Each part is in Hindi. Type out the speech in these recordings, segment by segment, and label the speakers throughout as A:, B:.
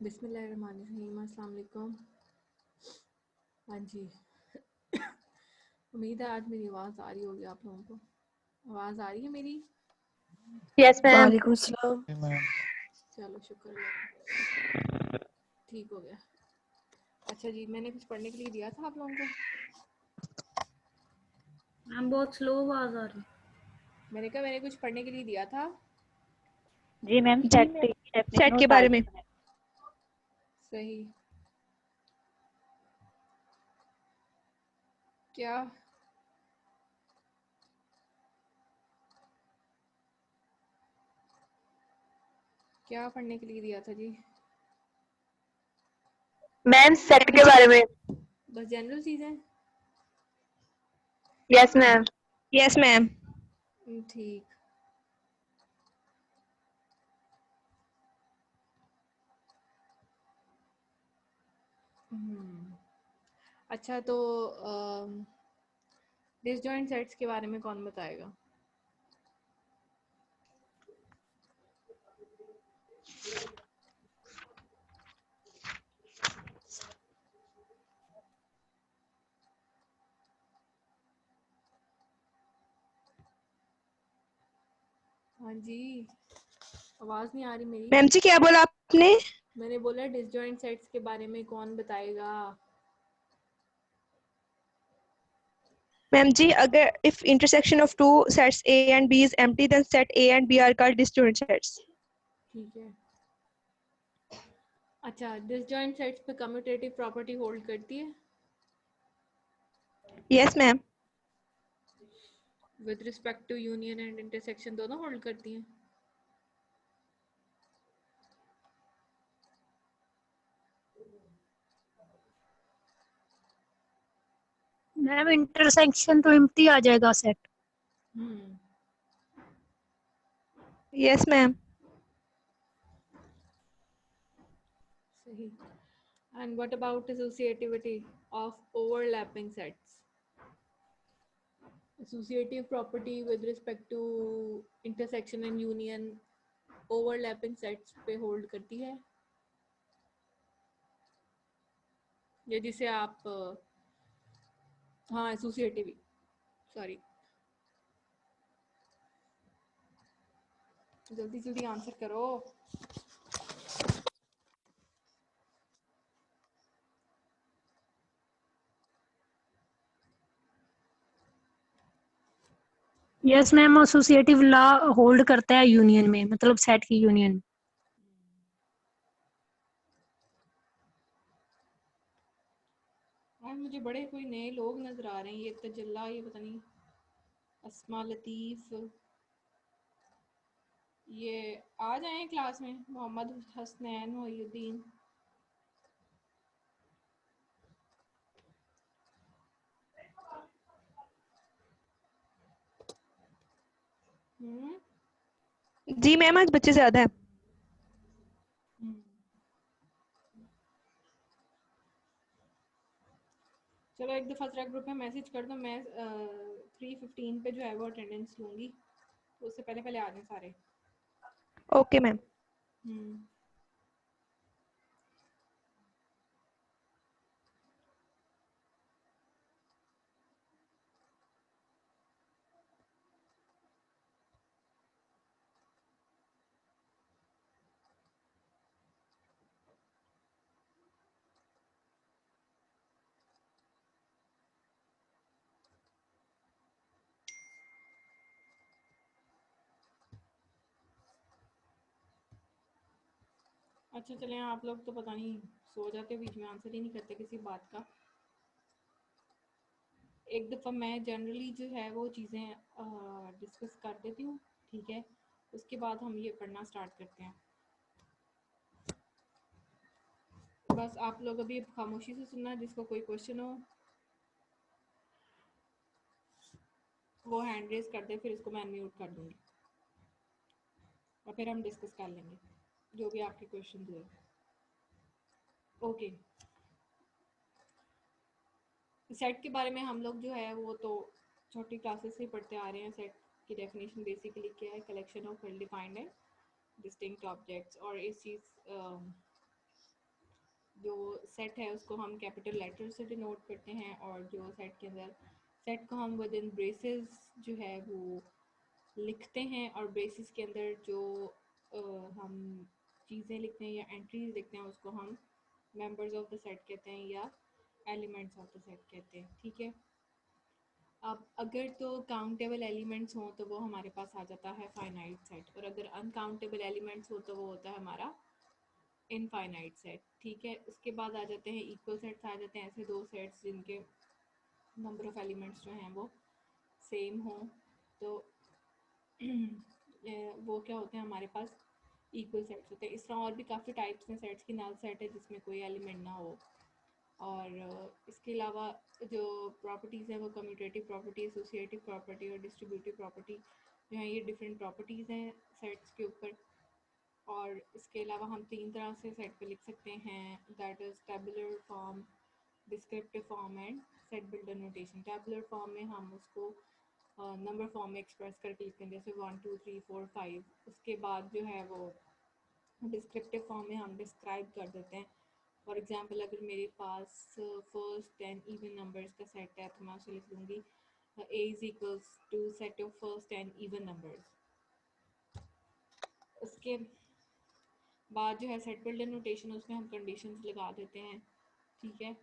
A: बिस्मिल्लाहिर्रहमानिर्रहीम। अस्सलाम वालेकुम। हाँ जी। उम्मीद है आज मेरी आवाज़ आ रही होगी आप लोगों को। आवाज़ आ रही है मेरी?
B: Yes ma'am.
C: वालेकुम सलाम।
A: चलो शुक्र है, ठीक हो गया। अच्छा जी, मैंने कुछ पढ़ने के लिए दिया था आप लोगों को।
B: मैम बहुत स्लो आवाज आ रही।
A: मैंने कहा मैंने कुछ पढ़ने के लिए दिया था।
B: जी मैम, सेट के बारे में।
A: सही। क्या क्या पढ़ने के लिए दिया था जी?
B: मैम सेट के बारे में।
A: बस जनरल चीज़ें।
B: Yes ma'am. Yes ma'am.
A: ठीक। अच्छा तो डिसजॉइंट सेट्स के बारे में कौन बताएगा? हाँ जी, आवाज़ नहीं आ रही मेरी।
B: मैम जी क्या बोला आपने?
A: मैंने बोला डिसजॉइंट सेट्स के बारे में कौन बताएगा?
B: मैम जी, अगर if intersection of two sets A and B is empty, then set A and B are called disjoint sets.
A: ठीक है। अच्छा, डिसजॉइंट सेट्स पे कम्यूटेटिव प्रॉपर्टी होल्ड करती है
B: Yes ma'am.
A: With respect to union and intersection, दोनों होल्ड करती हैं।
C: मैम इंटरसेक्शन तो एम्प्टी आ जाएगा सेट।
B: Yes ma'am.
A: सही। And what about associativity of overlapping sets? Associative property with respect to intersection and union overlapping sets पे होल्ड करती है, या जिसे आप हाँ एसोसिएटिव, सॉरी, जल्दी जल्दी आंसर करो।
C: Yes ma'am, associative law hold करता है यूनियन में, मतलब सेट की यूनियन।
A: आज मुझे बड़े कोई नए लोग नजर आ रहे हैं। ये तजल्ला, ये पता नहीं अस्मा लतीफ़, ये आ जाएं क्लास में। मोहम्मद हसनैन मोहिउद्दीन।
B: जी मैम, आज बच्चे ज्यादा है।
A: चलो एक दफ़ा ज़रा ग्रुप में मैसेज कर दो। मैं 3:15 पे जो है वो अटेंडेंस लूँगी, तो उससे पहले पहले आ जाएं सारे।
B: Okay ma'am.
A: अच्छा चलें, आप लोग तो पता नहीं सो जाते, बीच में आंसर ही नहीं करते किसी बात का। एक दफ़ा मैं जनरली जो है वो चीज़ें डिस्कस कर देती हूँ, ठीक है? उसके बाद हम ये पढ़ना स्टार्ट करते हैं। बस आप लोग अभी खामोशी से सुनना। जिसको कोई क्वेश्चन हो वो हैंड रेज कर दे, फिर इसको मैं अनम्यूट कर दूँगी और फिर हम डिस्कस कर लेंगे जो भी आपके क्वेश्चन हुए। ओके, सेट के बारे में हम लोग जो है वो तो छोटी क्लासेस से पढ़ते आ रहे हैं। सेट की डेफिनेशन बेसिकली क्या है? Collection of well defined and distinct objects. और इस चीज़ जो सेट है उसको हम कैपिटल लेटर से डिनोट करते हैं, और जो सेट के अंदर सेट को हम विद इन ब्रेसेस जो है वो लिखते हैं, और ब्रेसेस के अंदर जो हम चीज़ें लिखते हैं या एंट्रीज लिखते हैं उसको हम मेंबर्स ऑफ द सेट कहते हैं या एलिमेंट्स ऑफ द सेट कहते हैं। ठीक है, अब अगर तो काउंटेबल एलिमेंट्स हों तो वो हमारे पास आ जाता है फाइनाइट सेट, और अगर अनकाउंटेबल एलिमेंट्स हो तो वो होता है हमारा इनफाइनाइट सेट। ठीक है, उसके बाद आ जाते हैं इक्वल सेट्स, आ जाते हैं ऐसे दो सेट्स जिनके नंबर ऑफ एलिमेंट्स जो हैं वो सेम हो, तो वो क्या होते हैं हमारे पास इक्वल सेट्स होते हैं। इस तरह और भी काफ़ी टाइप्स हैं सेट्स की। नल सेट है जिसमें कोई एलिमेंट ना हो, और इसके अलावा जो प्रॉपर्टीज़ हैं वो कम्यूटेटिव प्रॉपर्टी, एसोसिएटिव प्रॉपर्टी और डिस्ट्रीब्यूटिव प्रॉपर्टी जो है, ये डिफरेंट प्रॉपर्टीज़ हैं सेट्स के ऊपर। और इसके अलावा हम तीन तरह से सेट पे लिख सकते हैं, that is tabular form, descriptive form and set builder notation. Tabular form में हम उसको नंबर फॉर्म में एक्सप्रेस करके लिखते हैं, जैसे 1 2 3 4 5। उसके बाद जो है वो डिस्क्रिप्टिव फॉर्म में हम डिस्क्राइब कर देते हैं। फॉर एग्जांपल अगर मेरे पास फर्स्ट 10 इवन नंबर्स का सेट है तो मैं उसे लिख लूँगी a is equals to set of first 10 even numbers. उसके बाद जो है सेट बिल्डर नोटेशन, उसमें हम कंडीशंस लगा देते हैं। ठीक है,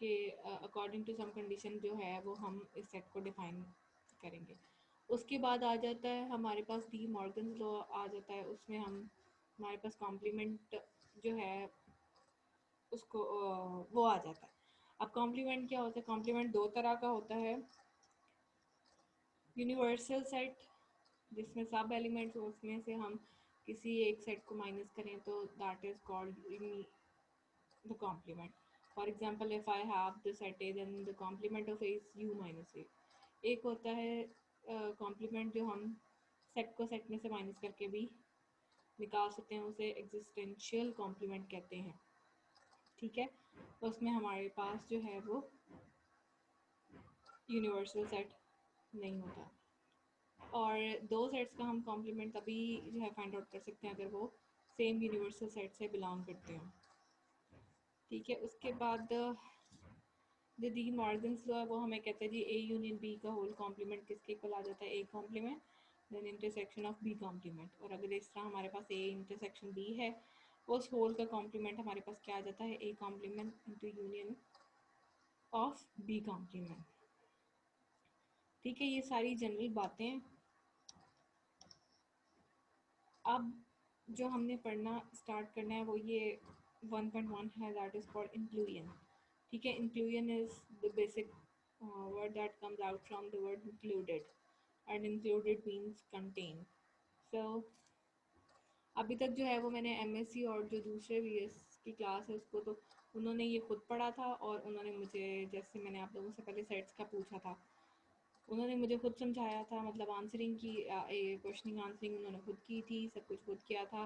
A: कि अकॉर्डिंग टू सम कंडीशन जो है वो हम इस सेट को डिफाइन करेंगे। उसके बाद आ जाता है हमारे पास डी मॉर्गन लॉ आ जाता है, उसमें हम हमारे पास कॉम्प्लीमेंट जो है उसको वो आ जाता है। अब कॉम्प्लीमेंट क्या होता है? कॉम्प्लीमेंट दो तरह का होता है, यूनिवर्सल सेट जिसमें सब एलिमेंट्स उसमें से हम किसी एक सेट को माइनस करें तो that is called the complement. For example, if I have the set A, then the complement of A is U minus A. एक होता है कॉम्प्लीमेंट जो हम सेट को सेट में से माइनस करके भी निकाल सकते हैं, उसे एग्जिस्टेंशियल कॉम्प्लीमेंट कहते हैं। ठीक है, तो उसमें हमारे पास जो है वो यूनिवर्सल सेट नहीं होता, और दो सेट्स का हम कॉम्प्लीमेंट तभी जो है फाइंड आउट कर सकते हैं अगर वो सेम यूनिवर्सल सेट से बिलोंग करते हैं। ठीक है, उसके बाद जो डी मॉर्गन्स लॉ है वो हमें कहते हैं जी ए यूनियन बी का होल कॉम्प्लीमेंट किसके इक्वल आ जाता है? A complement then intersection of B complement. और अगर इस तरह हमारे पास ए इंटरसेक्शन बी है, उस होल का कॉम्प्लीमेंट हमारे पास क्या आ जाता है? A complement into union of B complement. ठीक है, ये सारी जनरल बातें। अब जो हमने पढ़ना स्टार्ट करना है वो ये 1.1 है, दैट इज कॉल्ड इंक्लूजन। ठीक है, inclusion is the basic word that comes out from the word included, and included means contain. So अभी तक जो है वो मैंने एमएससी और जो दूसरे बीएस की क्लास है उसको तो उन्होंने ये खुद पढ़ा था, और उन्होंने मुझे, जैसे मैंने आप लोगों से पहले सेट्स का पूछा था, उन्होंने मुझे खुद समझाया था, मतलब आंसरिंग की क्वेश्चनिंग आंसरिंग उन्होंने खुद की थी, सब कुछ खुद किया था,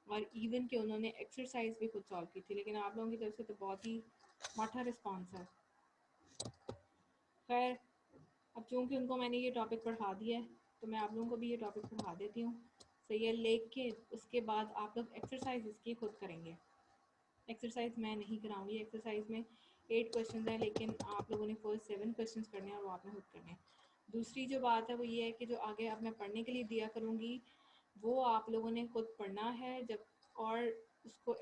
A: और इवन कि उन्होंने एक्सरसाइज भी खुद सॉल्व की थी। लेकिन आप लोगों की तरफ से तो बहुत ही माठा रिस्पॉन्स है। खैर, अब चूँकि उनको मैंने ये टॉपिक पढ़ा दिया है तो मैं आप लोगों को भी ये टॉपिक पढ़ा देती हूँ। सही है, लेकिन उसके बाद आप लोग एक्सरसाइज इसकी खुद करेंगे। एक्सरसाइज मैं नहीं कराऊंगी, एक्सरसाइज में 8 क्वेश्चन हैं, लेकिन आप लोगों ने फर्स्ट 7 क्वेश्चन करने हैं और वो आपने खुद करने हैं। दूसरी जो बात है वो ये है कि जो आगे अब मैं पढ़ने के लिए दिया करूँगी वो आप लोगों ने खुद पढ़ना है जब, और उसको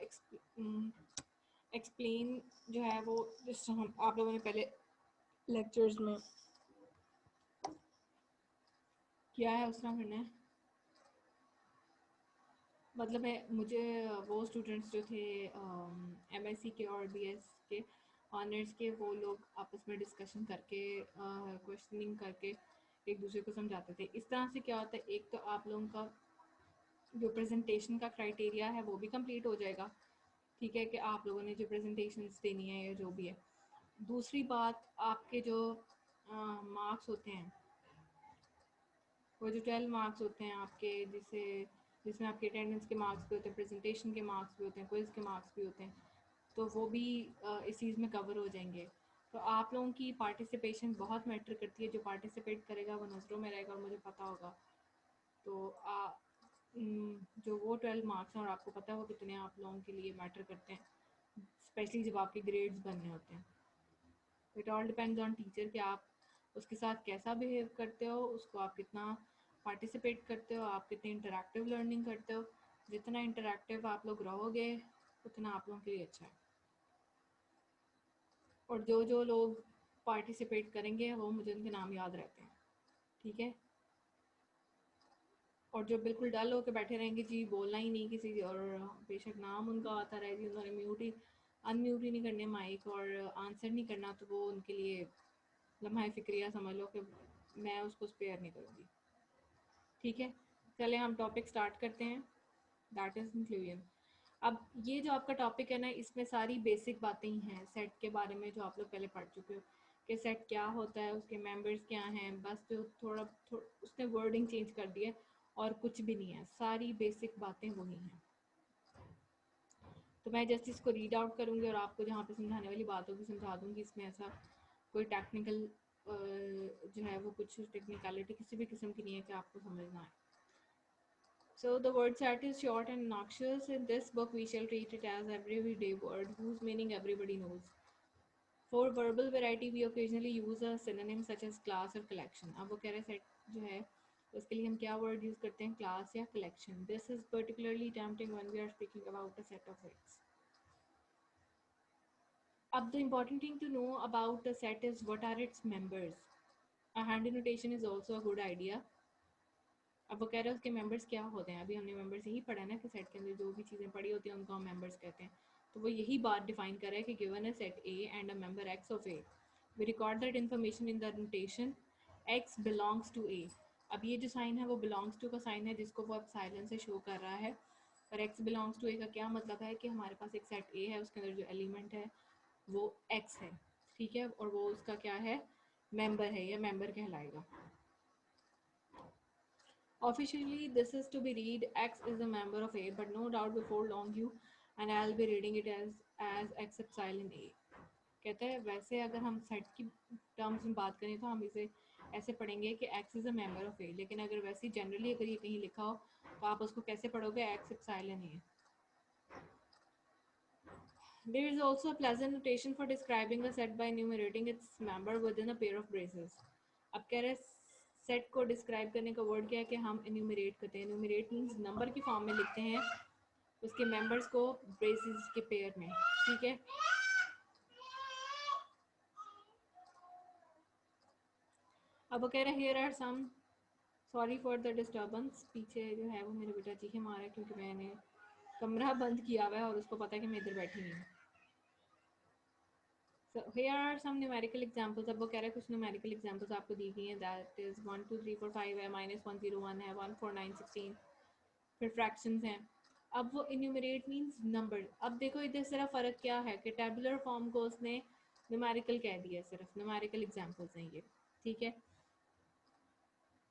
A: एक्सप्लेन जो है वो जिस हम आप लोगों ने पहले लेक्चर्स में किया है उस तरह करना है। मतलब है मुझे वो स्टूडेंट्स जो थे एमएससी के और बीएस के ऑनर्स के, वो लोग आपस में डिस्कशन करके क्वेश्चनिंग करके एक दूसरे को समझाते थे। इस तरह से क्या होता है, एक तो आप लोगों का जो प्रेजेंटेशन का क्राइटेरिया है वो भी कंप्लीट हो जाएगा। ठीक है, कि आप लोगों ने जो प्रेजेंटेशंस देनी है या जो भी है। दूसरी बात, आपके जो मार्क्स होते हैं, वो जो 12 मार्क्स होते हैं आपके, जिसमें आपके अटेंडेंस के मार्क्स भी होते हैं, प्रेजेंटेशन के मार्क्स भी होते हैं, क्विज़ के मार्क्स भी होते हैं, तो वो भी इस चीज़ में कवर हो जाएंगे। तो आप लोगों की पार्टिसिपेशन बहुत मैटर करती है। जो पार्टिसिपेट करेगा वो नज़रों में रहेगा और मुझे पता होगा। तो जो वो 12 मार्क्स हैं और आपको पता है वो कितने आप लोगों के लिए मैटर करते हैं। स्पेशली जब आपके ग्रेड्स बनने होते हैं। It all depends on teacher कि आप उसके साथ कैसा बिहेव करते हो, उसको आप कितना पार्टिसिपेट करते हो, आप कितनी इंटरैक्टिव लर्निंग करते हो। जितना इंटरैक्टिव आप लोग रहोगे उतना आप लोगों के लिए अच्छा है। और जो जो लोग पार्टिसिपेट करेंगे वो मुझे उनके नाम याद रहते हैं, ठीक है। और जो बिल्कुल डल होकर बैठे रहेंगे जी, बोलना ही नहीं किसी, और बेशक नाम उनका आता रहे जी, उन्होंने म्यूट ही अनम्यूट ही नहीं करने माइक और आंसर नहीं करना, तो वो उनके लिए लम्हा फिक्रिया समझ लो कि मैं उसको स्पेयर नहीं करूँगी, ठीक है। चले हम टॉपिक स्टार्ट करते हैं, दैट इज़ इंक्लूजन। अब ये जो आपका टॉपिक है ना, इसमें सारी बेसिक बातें ही हैं सेट के बारे में जो आप लोग पहले पढ़ चुके हो कि सेट क्या होता है, उसके मेंबर्स क्या हैं, बस जो उसने वर्डिंग चेंज कर दिया और कुछ भी नहीं है, सारी बेसिक बातें वही हैं। तो मैं जस्ट इसको रीड आउट करूँगी और आपको जहाँ पे समझाने वाली बात होगी समझा दूँगी। इसमें ऐसा कोई टेक्निकल जो है वो कुछ टेक्निकलिटी किसी भी किस्म की नहीं है कि आपको समझना है। So the word set is short and noxious. In this book, we shall treat it as everyday word whose meaning everybody knows. For verbal variety, we occasionally use a synonym such as class or collection. अब वो कह रहे set जो है उसके लिए हम क्या word use करते हैं, class या collection. This is particularly tempting when we are speaking about a set of sets. अब the important thing to know about the set is what are its members. A handy notation is also a good idea. अब वो कह रहे हैं उसके मेंबर्स क्या होते हैं। अभी हमने मेंबर्स यही पढ़ा ना कि सेट के अंदर जो भी चीज़ें पड़ी होती हैं उनको हम मेंबर्स कहते हैं। तो वो यही बात डिफाइन कर रहा है कि given a set A and a member x of A, we record that information in the notation x belongs to A. अब ये जो साइन है वो बिलोंग्स टू का साइन है जिसको वो अब साइलेंस से शो कर रहा है। और एक्स बिलोंग्स टू ए का क्या मतलब है कि हमारे पास एक सेट ए है, उसके अंदर जो एलिमेंट है वो एक्स है, ठीक है, और वो उसका क्या है, मेंबर है या मेंबर कहलाएगा। Officially, this is to be read X is a member of A, but no doubt before long you and I'll be reading it as X epsilon A. कहते हैं वैसे अगर हम सेट की टर्म्स में बात करें तो हम इसे ऐसे पढ़ेंगे कि X is a member of A, लेकिन अगर वैसे जनरली अगर ये कहीं लिखा हो तो आप उसको कैसे पढ़ोगे, X epsilon A. There is also a pleasant notation for describing a set by enumerating its member within a pair of braces. अब कह रहे सेट को डिस्क्राइब करने का वर्ड क्या है कि हम एन्यूमरेट करते हैं। एन्यूमरेट मीन्स नंबर की फॉर्म में लिखते हैं उसके मेंबर्स को ब्रेसेस के पेयर में, ठीक है। अब वो कह रहे हैं here are some, sorry for the disturbance, पीछे जो है वो मेरे बेटा चीखे मार रहा है क्योंकि मैंने कमरा बंद किया हुआ है और उसको पता है कि मैं इधर बैठी हुई हूँ। So here are some numerical examples. अब वो कह रहे हैं कुछ numerical examples आपको दी गई हैं, that is 1 2 3 4 5 है, -101 है, 1 4 9 16, फिर fractions हैं। अब वो enumerate means number। अब देखो इधर सिर्फ फ़र्क क्या है कि tabular form को उसने numerical कह दिया, सिर्फ numerical examples हैं ये, ठीक है।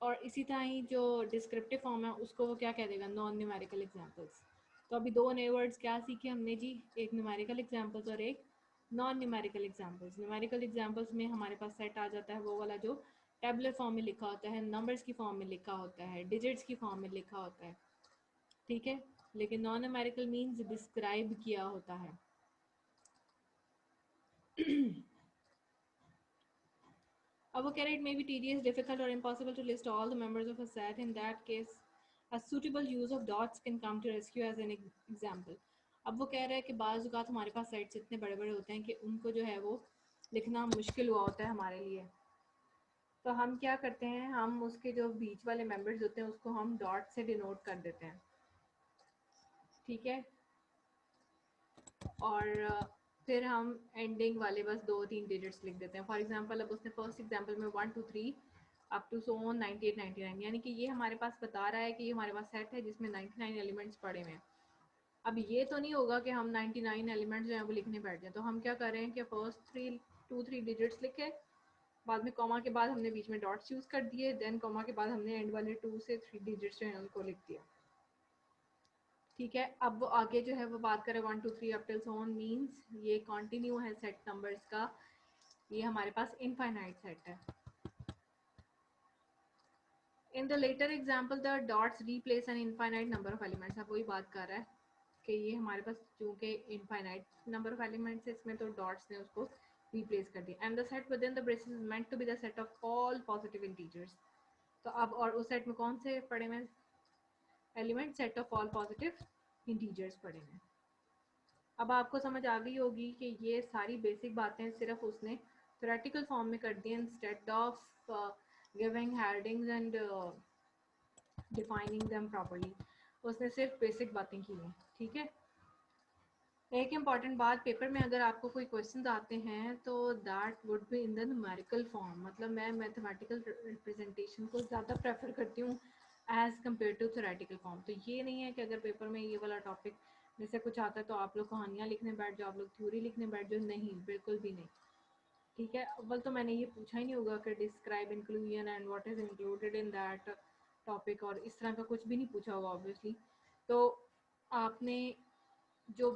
A: और इसी तरह ही जो descriptive form है उसको वो क्या कह देगा, non numerical examples। तो अभी दो नए वर्ड्स क्या सीखे हमने जी, एक numerical examples और एक non numerical examples. Numerical examples में हमारे पास सेट आ जाता है वो वाला जो टेबुलर फॉर्म में लिखा होता है, नंबर्स की फॉर्म में लिखा होता है, डिजिट्स की फॉर्म में लिखा होता है, ठीक है। लेकिन नॉन न्यूमेरिकल मीन्स डिस्क्राइब किया होता है। अब वो कह रहे it may be tedious, difficult और impossible to list all the members of a set. In that case a suitable use of dots can come to rescue as an example. अब वो कह रहा है कि बाज़ औक़ात हमारे पास सेट्स इतने बड़े बड़े होते हैं कि उनको जो है वो लिखना मुश्किल हुआ होता है हमारे लिए। तो हम क्या करते हैं, हम उसके जो बीच वाले मेंबर्स होते हैं उसको हम डॉट से डिनोट कर देते हैं, ठीक है। और फिर हम एंडिंग वाले बस 2-3 डिजिट्स लिख देते हैं। फॉर एग्जांपल अब उसने फर्स्ट एग्जांपल में 1 2 3 अप टू सो ऑन 98 99, यानी कि ये हमारे पास बता रहा है कि ये हमारे पास सेट है जिसमें 99 एलिमेंट्स पड़े हुए हैं। अब ये तो नहीं होगा कि हम 99 एलिमेंट्स जो हैं वो लिखने बैठ जाए, तो हम क्या कर रहे हैं कि फर्स्ट 2-3 डिजिट्स लिखे, बाद में कॉमा के बाद हमने बीच में डॉट्स यूज़ कर दिए, देन कॉमा के बाद हमने एंड वाले 2 से 3 डिजिट्स जो हैं उनको लिख दिया, ठीक है। अब वो आगे जो है वो बात करें 1 2 3 up till so on means ये कंटिन्यू है सेट नंबर्स का, ये हमारे पास इनफाइनाइट सेट है। In the latter example the dots replace an infinite number of elements. अब वही बात कर रहा है कि ये हमारे पास चूँकि इनफाइनाइट नंबर ऑफ एलिमेंट्स है इसमें, तो डॉट्स ने उसको रिप्लेस कर दिया। And the set within the braces is meant to be the set of all positive integers. तो अब और उस सेट में कौन से पड़े हुए element? Set of all positive integers पड़े हैं। अब आपको समझ आ गई होगी कि ये सारी बेसिक बातें सिर्फ उसने थ्योरेटिकल फॉर्म में कर दी instead of giving headings and defining them properly. उसने सिर्फ बेसिक बातें की हैं, ठीक है। एक इम्पॉर्टेंट बात, पेपर में अगर आपको कोई क्वेश्चंस आते हैं तो that would be in the numerical form. मतलब मैं मैथमेटिकल रिप्रेजेंटेशन को ज़्यादा प्रेफर करती हूँ as compared to theoretical form. तो ये नहीं है कि अगर पेपर में ये वाला टॉपिक जैसे कुछ आता है तो आप लोग कहानियाँ लिखने बैठ जाओ, आप लोग थ्योरी लिखने बैठ जाओ, नहीं, बिल्कुल भी नहीं, ठीक है। अव्वल तो मैंने ये पूछा ही नहीं होगा कि describe inclusion and what is included in that topic, और इस तरह का कुछ भी नहीं पूछा होगा ऑब्वियसली। तो आपने जो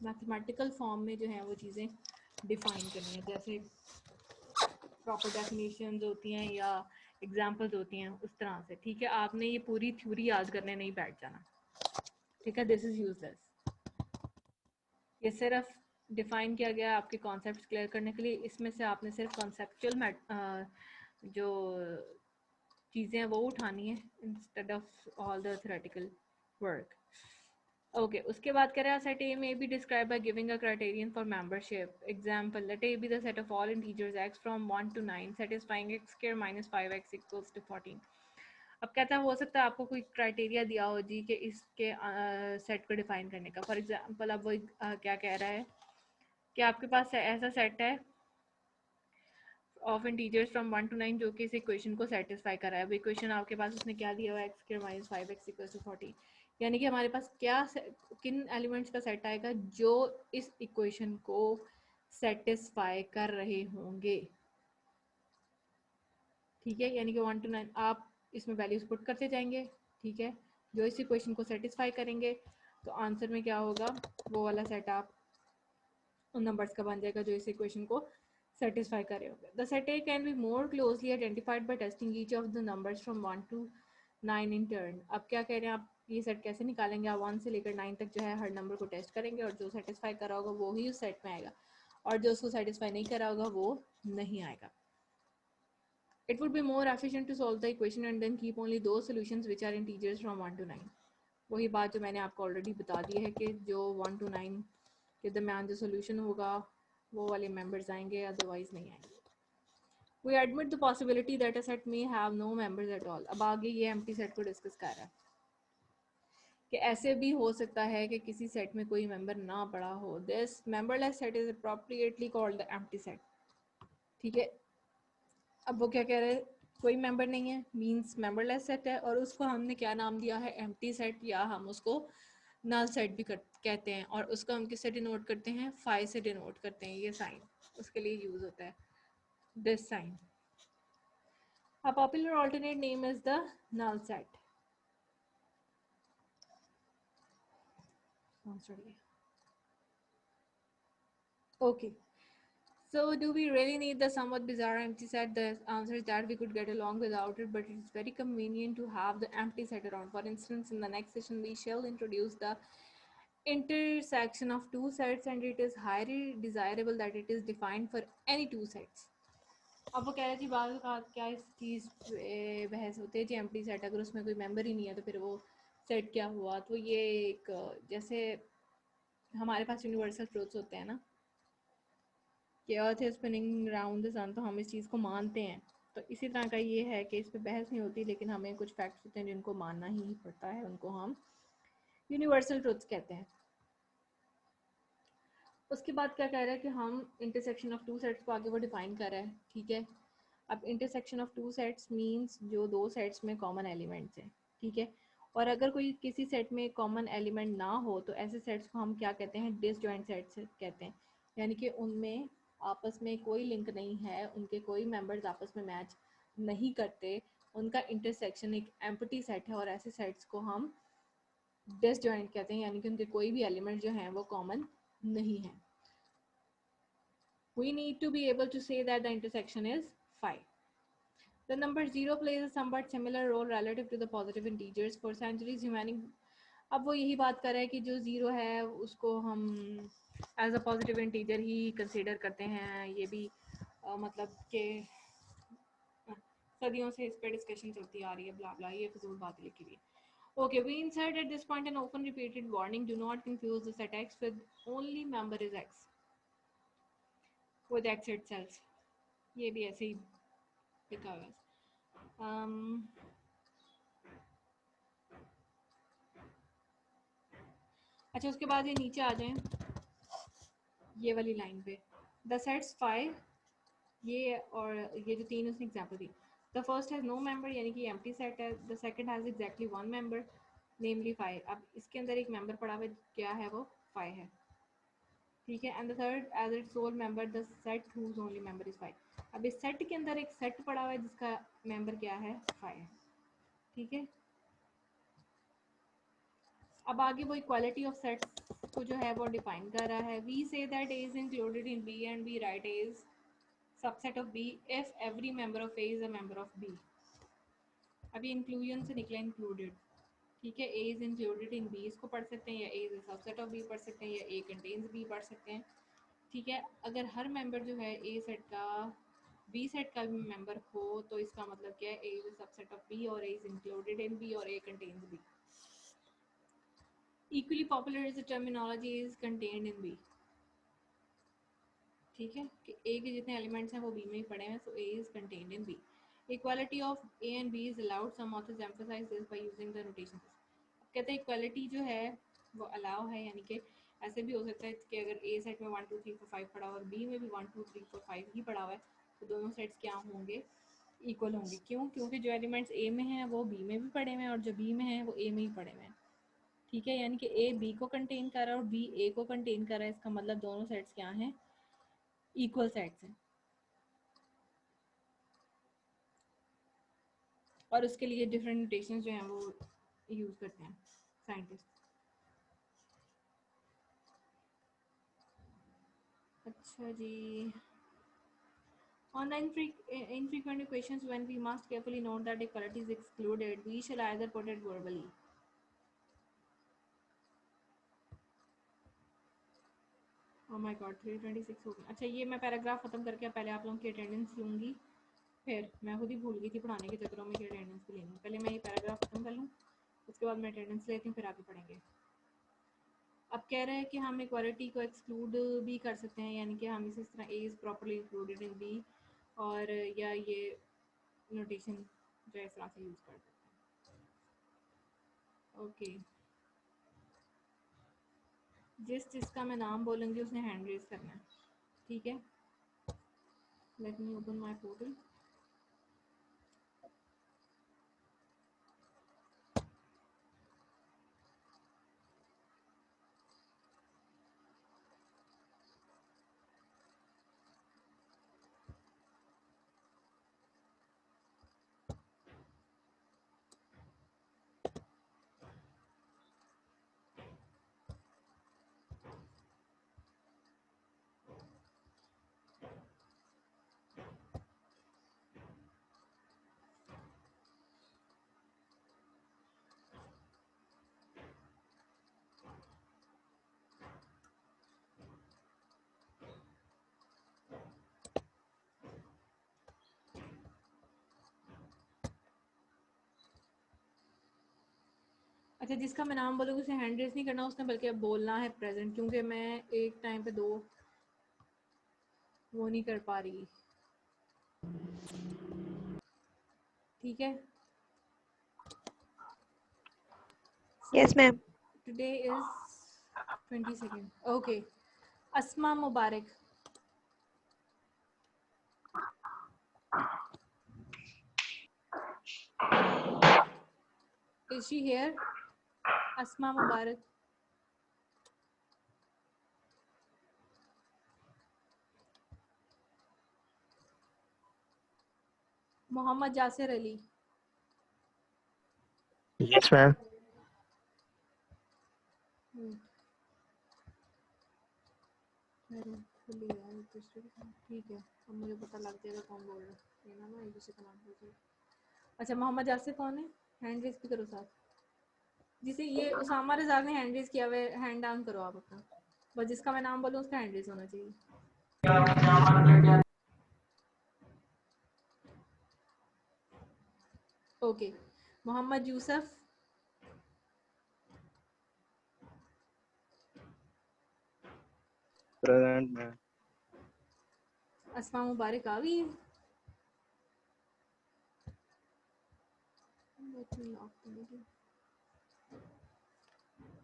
A: मैथमेटिकल फॉर्म में जो है वो चीज़ें डिफाइन करनी है, जैसे प्रॉपर डेफिनेशंस होती हैं या एग्जांपल्स होती हैं, उस तरह से, ठीक है। आपने ये पूरी थ्योरी याद करने नहीं बैठ जाना, ठीक है। This is useless. ये सिर्फ डिफाइन किया गया है आपके कॉन्सेप्ट्स क्लियर करने के लिए। इसमें से आपने सिर्फ कॉन्सेप्चुअल जो चीज़ें हैं वो उठानी है instead of all the theoretical work. Okay, उसके बाद कह रहा है सेट ए में B describe by giving a criterion for membership. Example, let A be the set of all integers x from 1 to 9 satisfying x square minus 5x equals to 14। अब कहता है हो सकता है आपको कोई क्राइटेरिया दिया हो जी कि इसके सेट को डिफाइन करने का। फॉर एग्जांपल अब वो क्या कह रहा है कि आपके पास ऐसा सेट है ऑफ इंटीजर्स फ्रॉम 1 to 9 जो कि इस इक्वेशन को सेटिस्फाई कर रहा है। अब इक्वेशन आपके पास उसने क्या दिया हुआ है, x square minus 5x equal to 14। यानी कि हमारे पास क्या किन एलिमेंट्स का सेट आएगा जो इस इक्वेशन को सेटिस्फाई कर रहे होंगे, ठीक है। यानी कि 1 to 9 आप इसमें वैल्यूज पुट करते जाएंगे, ठीक है, जो इस इक्वेशन को सेटिस्फाई करेंगे। तो आंसर में क्या होगा, वो वाला सेट आप उन नंबर्स का बन जाएगा जो इस इक्वेशन को satisfy कर रहे होंगे। The set A can be more closely identified by testing each of the numbers from 1 to 9 in turn। अब क्या कह रहे हैं आप, ये सेट कैसे निकालेंगे? आप 1 से लेकर 9 तक जो है हर नंबर को टेस्ट करेंगे और जो सेटिस्फाई कर रहा होगा वो ही उस सेट में आएगा, और जो उसको सेटिस्फाई नहीं कर रहा होगा वो नहीं आएगा। It would be more efficient to solve the equation and then keep only those solutions which are integers from 1 to 9। वही बात जो मैंने आपको ऑलरेडी बता दी है कि जो 1 to 9 के दरमियान जो सोल्यूशन होगा वो वाले मेंबर्स आएंगे, अदरवाइज नहीं आएंगे। We admit the possibility that a set may have no members at all। अब आगे ये एम्प्टी सेट को डिस्कस कर रहा है कि ऐसे भी हो सकता है कि किसी सेट में कोई मेंबर ना पड़ा हो। This memberless set is appropriately called the empty set, ठीक है। अब वो क्या कह रहे हैं, कोई मेंबर नहीं है मींस मेंबरलेस सेट है, और उसको हमने क्या नाम दिया है, एम्प्टी सेट, या हम उसको नल सेट भी कहते हैं, और उसको हम किससे डिनोट करते हैं, फाई से डिनोट करते हैं। ये साइन उसके लिए यूज होता है, this sign. A popular alternate name is the null set। Okay, so do we really need the somewhat bizarre empty set? The answer is that we could get along without it, but it's very convenient to have the empty set around. For instance, in the next session we shall introduce the intersection of two sets, and it is highly desirable that it is defined for any two sets। अब वो कह रहे जी बात क्या इस चीज़ पे बहस होती है जी, एम्प्टी सेट अगर उसमें कोई मेंबर ही नहीं है तो फिर वो सेट क्या हुआ। तो ये एक जैसे हमारे पास यूनिवर्सल ट्रूथ्स होते हैं ना कि earth is spinning round the sun, तो हम इस चीज़ को मानते हैं। तो इसी तरह का ये है कि इस पर बहस नहीं होती, लेकिन हमें कुछ फैक्ट्स होते हैं जिनको मानना ही पड़ता है, उनको हम यूनिवर्सल ट्रूथ्स कहते हैं। उसके बाद क्या कह रहा है कि हम इंटरसेक्शन ऑफ टू सेट्स को आगे वो डिफाइन कर रहा है, ठीक है। अब intersection of two sets means जो दो सेट्स में कॉमन एलिमेंट्स हैं, ठीक है। और अगर कोई किसी सेट में कॉमन एलिमेंट ना हो तो ऐसे सेट्स को हम क्या कहते हैं, डिसजॉइंट सेट्स कहते हैं। यानी कि उनमें आपस में कोई लिंक नहीं है, उनके कोई मेंबर्स आपस में मैच नहीं करते, उनका इंटरसेक्शन एक एम्प्टी सेट है, और ऐसे सेट्स को हम डिसजॉइंट कहते हैं, यानी कि उनके कोई भी एलिमेंट जो हैं वो कॉमन नहीं है। We need to be able to say that the intersection is phi। The number 0 plays a somewhat similar role relative to the positive integers. For centuries, अब वो यही बात कर रहा है कि जो ज़ीरो है उसको हम एज अ पॉजिटिव इंटीजर ही कंसीडर करते हैं। ये भी मतलब कि सदियों से इस पर डिस्कशन चलती आ रही है, ब्ला ब्ला, ये फजूल बात लिखी हुई है। Okay, we insert at this point an often repeated warning: do not confuse the set X with only member is X with X itself. ये भी ऐसे ही लिखा हुआ है। अच्छा, उसके बाद ये नीचे आ जाएं ये वाली लाइन पे, द सेट्स 5, ये और ये जो तीन उसने एग्जांपल दी, the first has no member यानी कि एम्प्टी सेट है, the second has exactly one member namely 5। अब इसके अंदर एक मेंबर पड़ा हुआ क्या है, वो 5 है, ठीक है। And the third as it sole member the set whose only member is 5। अब इस सेट के अंदर एक सेट पड़ा हुआ है जिसका मेंबर क्या है, 5 है, ठीक है। अब आगे वो इक्वालिटी ऑफ सेट्स को जो है वो डिफाइन कर रहा है। We say that A is included in B and B right A is subset of B if every member of A is a member of B. अभी इंक्लूजन से निकला इंक्लूडेड, ठीक है। A is included in B इसको पढ़ सकते हैं, या A is a subset of B पढ़ सकते हैं, या ए कंटेन्स बी पढ़ सकते हैं, ठीक है। अगर हर मेंबर जो है ए सेट का बी सेट का भी मेंबर हो तो इसका मतलब क्या है, A is a subset of B और A is included in B और A contains B. Equally popular is the terminology is contained in B, ठीक है, कि ए के जितने एलिमेंट्स हैं वो बी में ही पड़े हैं, so A is contained in B. Equality of A and B is allowed, some authors emphasise this by using the notation. कहते हैं इक्वालिटी जो है वो अलाउ है, यानी कि ऐसे भी हो सकता है कि अगर ए सेट में 1 2 3 4 5 पड़ा हुआ और बी में भी 1 2 3 4 5 ही पड़ा हुआ है, तो दोनों सेट्स क्या होंगे, इक्वल होंगे। क्यों? क्योंकि जो एलिमेंट्स ए में हैं वो बी में भी पड़े हुए हैं और जो बी में हैं वो ए में ही पड़े हुए हैं, ठीक है। यानी कि ए बी को कंटेन कर रहा है और बी ए को कंटेन कर रहा है, इसका मतलब दोनों सेट्स क्या हैं, इक्वल सेट्स हैं। और उसके लिए डिफरेंट नोटेशंस जो हैं वो यूज़ करते हैं साइंटिस्ट। अच्छा जी, on the infrequent equations, when we must carefully note that equality is excluded, we shall either put it verbally. Oh my god, 326 हो गया। अच्छा, ये मैं पैराग्राफ ख़त्म करके पहले आप लोगों की अटेंडेंस लूँगी, फिर मैं खुद ही भूल गई थी पढ़ाने के चक्करों में कि अटेंडेंस भी लेनी। पहले मैं ये पैराग्राफ ख़त्म कर लूँ, उसके बाद मैं अटेंडेंस लेती हूँ, फिर आगे पढ़ेंगे। अब कह रहे हैं कि हम इक्वालिटी को एक्सक्लूड भी कर सकते हैं, यानी कि हम इस तरह A is properly included in B, और या ये नोटेशन जो है इस तरह से यूज़ कर सकते हैं। ओके, जिसका मैं नाम बोलूँगी उसने हैंड रेज करना है, ठीक है। Let me open my portal. अच्छा, जिसका मैं नाम बोलूँगी उसे हैंड रेज नहीं करना उसने, बल्कि बोलना है प्रेजेंट, क्योंकि मैं एक टाइम पे दो वो नहीं कर पा रही, ठीक है।
B: Yes, ma'am.
A: Today is 22nd। Okay, Asma Mubarak, is she here? Asma Mubarak, Mohammad Jasir Ali,
D: Yes, ma'am.
A: ठीक है, अब मुझे पता लग जाएगा कौन बोल रहा है, ये ना एक दूसरे का नाम बोल। अच्छा, मोहम्मद जासिर कौन है? हैंड रेज भी करो साथ। जिसे ये उसामा रज़ाक ने हैंड रेज किया हुआ है, हैंड डाउन करो आप अपना, बस जिसका मैं नाम बोलूँ उसका हैंड रेज होना चाहिए। Okay, Mohammad Yousuf,
D: present ma'am.
A: Asma Mubarak आ गई है।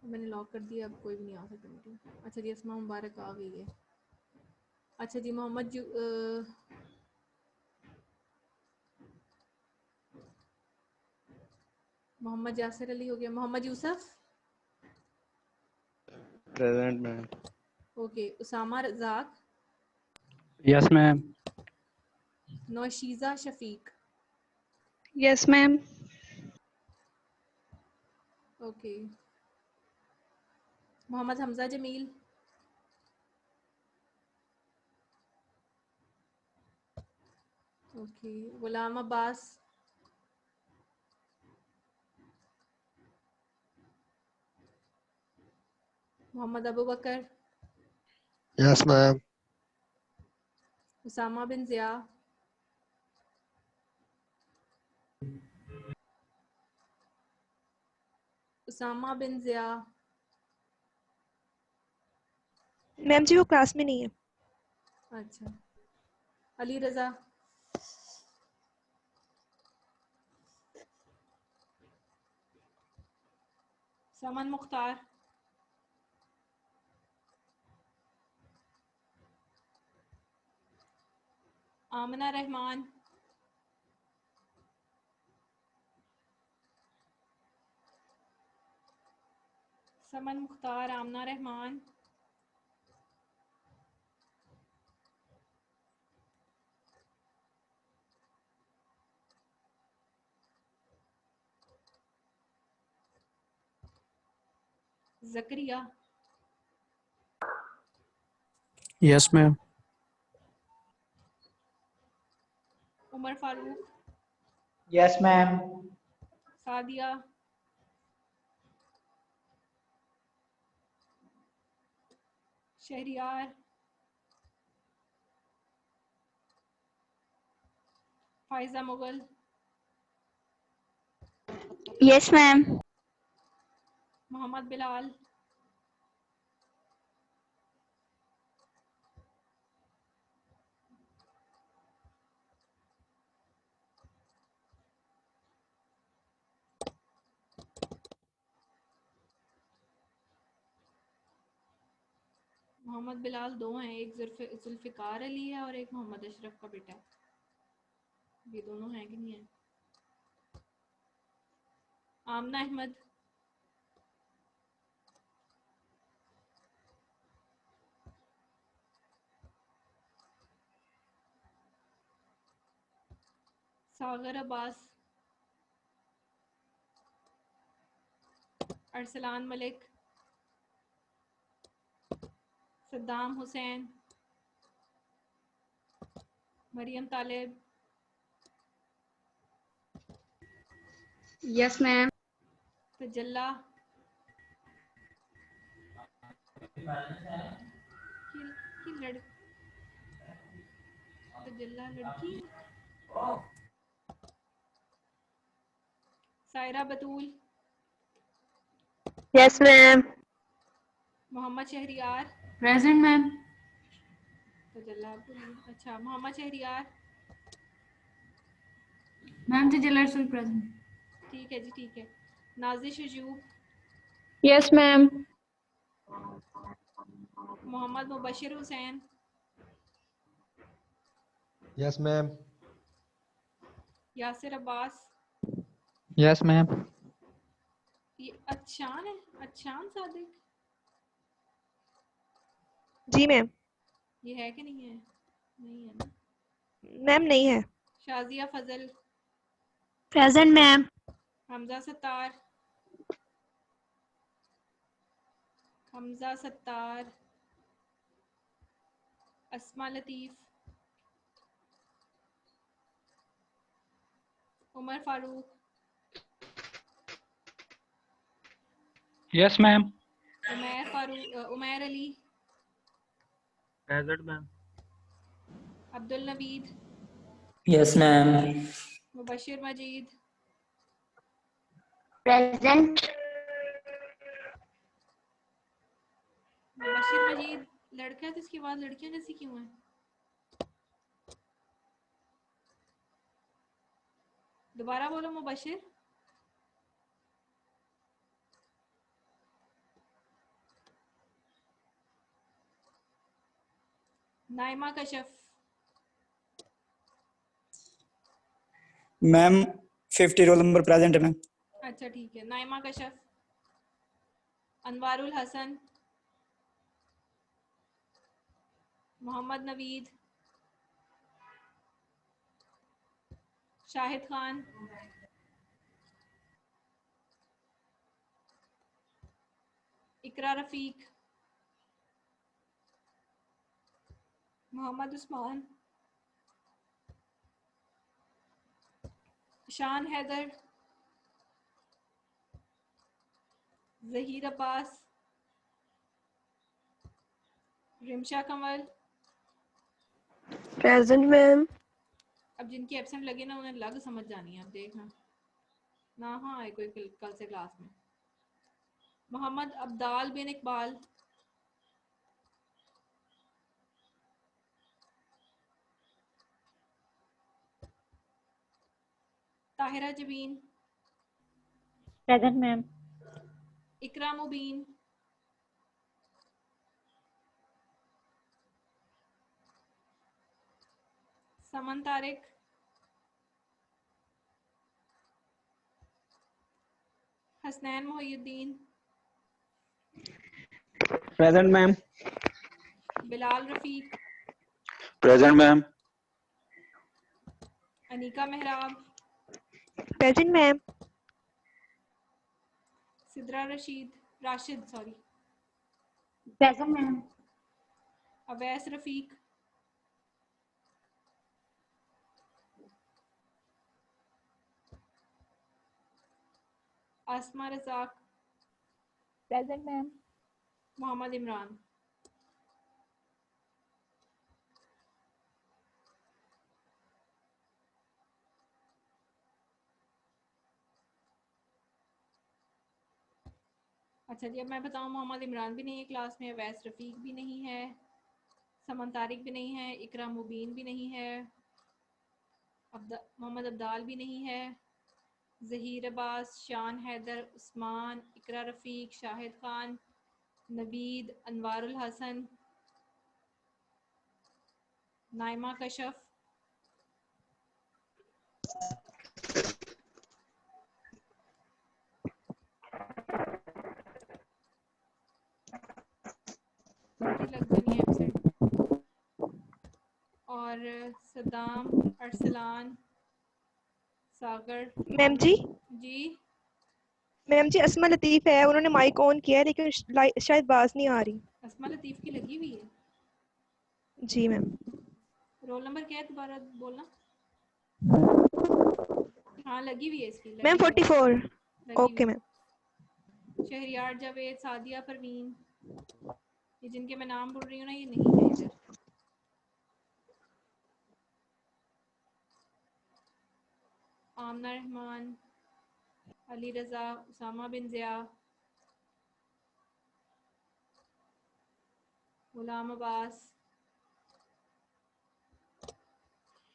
A: मैंने लॉक कर दिया, अब कोई भी नहीं आ सकता मीटिंग। अच्छा जी, अस्मा मुबारक आ गई है। अच्छा जी, मोहम्मद यासिर अली हो गया। Mohammad Yousuf,
D: present ma'am.
A: Okay. Usama Razzaq,
D: yes ma'am.
A: Nausheeza Shafiq,
B: Yes, ma'am.
A: Okay. Mohammad Hamza Jameel, okay. Ghulam Abbas, Mohammad Abu Bakar,
D: yes ma'am.
A: Usama bin Zia, Usama bin Zia,
B: ma'am ji वो क्लास में नहीं है।
A: अच्छा। Ali Raza, Saman Mukhtar, Amna Rehman, Saman Mukhtar, Amna Rehman, Zakariya,
D: yes ma'am.
A: Umar Farooq,
E: Yes, ma'am.
A: Sadia, Shahryar, Faiza Mughal,
F: Yes, ma'am.
A: Mohammad Bilal, Mohammad Bilal दो हैं, एक जुल्फ़िकार अली है और एक मोहम्मद अशरफ का बेटा है। ये दोनों हैं कि नहीं है? आमना अहमद, सागर अब्बास, अरसलान मलिक, सद्दाम हुसैन, मरियम तालिब,
F: Yes, ma'am.
A: तजल्ला, की लड़ तजल्ला लड़की है। सायरा बतूल,
F: Yes, ma'am.
A: Mohammad Shahryar,
F: Present, ma'am.
A: तजल्ला अच्छा, Mohammad Shahryar,
F: Ma'am, Tijala is present.
A: ठीक है जी, ठीक है। Nazish Ajoob,
F: Yes, ma'am.
A: Mohammad Mubashir Hussain,
D: yes ma'am.
A: Yasir Abbas,
D: yes ma'am.
A: ये अच्छान है, अच्छान सादिक,
B: जी मैम।
A: ये है कि नहीं है? नहीं है ना।
B: मैम नहीं है।
A: शाजिया फजल,
C: Present, ma'am.
A: हमजा सत्तार, हमजा सत्तार, अस्मा लतीफ़, Umar Farooq,
D: Yes, ma'am.
A: Umair Ali,
D: Present, ma'am.
A: Abdul Naveed,
E: Yes, ma'am.
A: Mubashir मजीद,
F: Present.
A: मुबशिर मजीद लड़का है तो इसकी आवाज़ लड़कियों जैसी क्यों है? दोबारा बोलो Mubashir. Naima Kashaf,
E: ma'am 50 roll number present है मैम।
A: अच्छा ठीक है। नाइमा कशफ, अनवारुल हसन, मोहम्मद नवीद, शाहिद खान, इकरा रफीक, मोहम्मद उस्मान, शान हैदर, जहीर अब्बास, रिमशा कमल।
B: Present ma'am.
A: अब जिनकी एब्सेंट लगे ना उन्हें लग समझ जानी है। अब देखना ना हाँ आए कोई कल से क्लास में। Mohammad Abdal bin Iqbal, Tahira Jabeen,
F: Present, ma'am.
A: Iqra Mubeen, Saman Tariq, Hasnain Mohiuddin,
E: present ma'am.
A: Bilal Rafiq,
D: Present, ma'am.
A: Anika Mehrab,
B: present ma'am.
A: Sidra Rashid sorry,
F: Present, ma'am.
A: Awais Rafiq, Asma Razzaq,
F: Present, ma'am.
A: Mohammad Imran. अच्छा जी, अब मैं बताऊँ मोहम्मद इमरान भी नहीं है क्लास में, अवैस रफीक भी नहीं है, समन तारिक भी नहीं है, इकरा मुबीन भी नहीं है, मोहम्मद अब्दाल भी नहीं है, जहीर अब्बास, शान हैदर, उस्मान, इकरा रफ़ीक, शाहिद खान, नवीद, अनवारुल हसन, नाइमा कशफ, इनकी लग जानी है एब्सेंट, और सद्दाम, अरसलान, सागर।
B: मैम जी।
A: जी
B: मैम जी अस्मा लतीफ़ है, उन्होंने माइक ऑन किया है लेकिन शायद आवाज़ नहीं आ रही।
A: अस्मा लतीफ़ की लगी हुई है।
B: जी मैम।
A: रोल नंबर क्या है दोबारा बोलना। हाँ लगी हुई है इसकी,
B: मैम
A: लगी हुई
B: 44।
A: लगी
B: ओके
A: हुई।
B: मैम।
A: शहरियार जावेद, सादिया परवीन, ये जिनके मैं नाम बोल रही हूँ ना ये नहीं है इधर। आमना रहमान, अली रज़ा, उसामा बिन ज़िया, गुलाम अब्बास,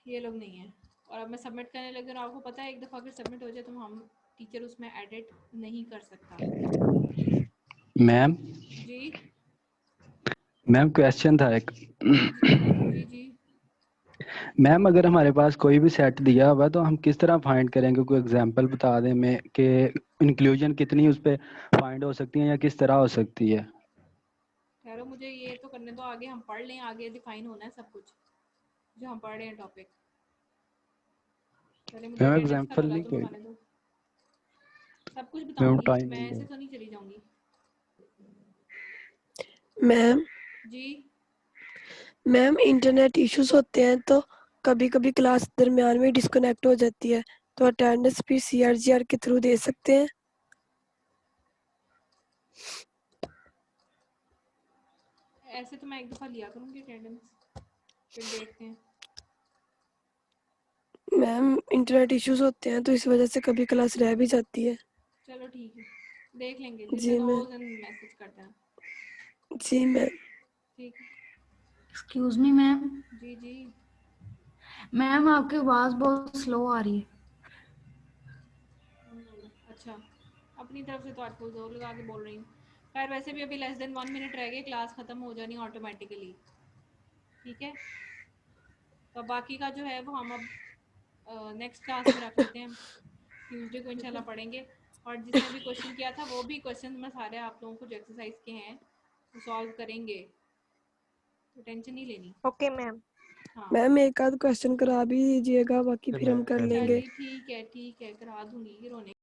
A: ये लोग नहीं हैं। और अब मैं सबमिट करने लगी हूँ, आपको पता है एक दफ़ा अगर सबमिट हो जाए तो हम टीचर उसमें एडिट नहीं कर सकता।
D: मैम
A: जी
D: मैम क्वेश्चन था एक।
A: जी जी।
D: मैम अगर हमारे पास कोई भी सेट दिया हुआ तो हम किस तरह फाइंड करेंगे? कोई एग्जांपल बता दें में कि इंक्लूजन कितनी उस पर फाइंड हो सकती है या किस तरह हो सकती है?
A: ठहरो मुझे ये तो करने दो, आगे हम पढ़ लें, आगे डिफाइन होना है सब कुछ जो हम पढ़ रहे हैं टॉपिक। पहले मुझे
D: मैम
A: अटेंडेंस का
D: एग्जांपल
A: रोला
D: नहीं
A: तो
D: कोई।
A: बताने दो, सब कुछ
D: मैम
A: बताऊंगी
D: टाइम
A: मैं,
D: नहीं
A: ऐसे
D: है।
A: तो नहीं चली जाऊंगी।
G: मैम
A: जी
G: मैम इंटरनेट इश्यूज होते हैं तो कभी कभी क्लास दरमियान में डिस्कनेक्ट हो जाती है, तो अटेंडेंस भी CRGR के थ्रू दे सकते हैं।
A: ऐसे तो मैं एक दफ़ा लिया करूँगी अटेंडेंस, फिर देखते हैं।
G: मैम इंटरनेट इश्यूज होते हैं तो इस वजह से कभी क्लास रह भी जाती है।
A: चलो ठीक है, देख लेंगे,
G: जी
A: जिसमें तो
G: मैम।
A: उस दिन मैसेज करते हैं।
G: जी मैम।
A: ठीक है।
H: Excuse me ma'am.
A: जी जी
H: मैम आपकी आवाज़ बहुत स्लो आ रही है।
A: अच्छा, अपनी तरफ से तो आज फुल जोर लगा के बोल रही हूँ। खैर वैसे भी अभी लेस देन 1 मिनट रह गए, क्लास ख़त्म हो जानी ऑटोमेटिकली। ठीक है, तो बाकी का जो है वो हम अब नेक्स्ट क्लास में रख लेते हैं। ट्यूसडे को इंशाल्लाह पढ़ेंगे। और जिसने भी क्वेश्चन किया था वो भी क्वेश्चन मैं सारे आप लोगों को जो एक्सरसाइज के हैं वो सॉल्व करेंगे, तो टेंशन नहीं लेनी।
B: Okay ma'am.
A: हाँ
G: मैम एक आध क्वेश्चन करा भी दीजिएगा, बाकी फिर हम कर लेंगे।
A: चलिए ठीक है करा दूंगी, रोने